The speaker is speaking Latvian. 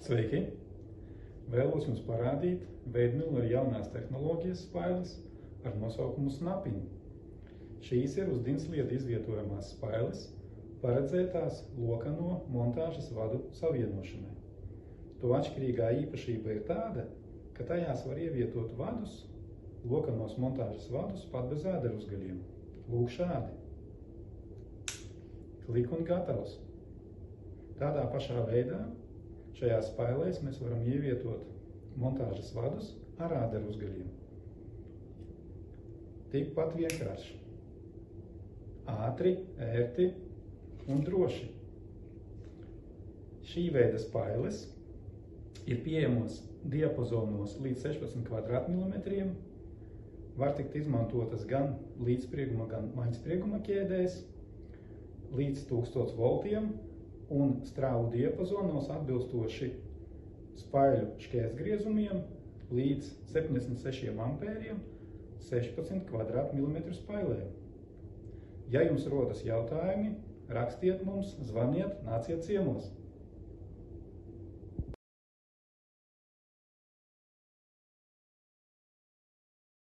Sveiki! Vēlos jums parādīt Veidmilleru jaunās tehnoloģijas spailes ar nosaukumu Snapiņu. Šīs ir uz dinslietu izvietojamās spailes, paredzētās lokano montāžas vadu savienošanai. To atšķirīgā īpašība ir tāda, ka tajās var ievietot vadus, lokanos montāžas vadus pat bez ēderuzgaļiem. Lūk šādi. Klik un gatavs. Tādā pašā veidā šajās spailēs mēs varam ievietot montāžas vadus ar ēderuzgaļiem. Tikpat vienkārši. Ātri, ērti un droši. Šī veida spailes ir pieejamos diapazonos līdz 16 kvadrātmilimetriem, var tikt izmantotas gan līdzsprieguma, gan maņsprieguma ķēdēs, līdz 1000 voltiem un strāvu diapazonos atbilstoši spaiļu šķērsgriezumiem līdz 76 ampēriem 16 kvadrātmilimetru spailēm. Ja jums rodas jautājumi, rakstiet mums, zvaniet, nāciet ciemos!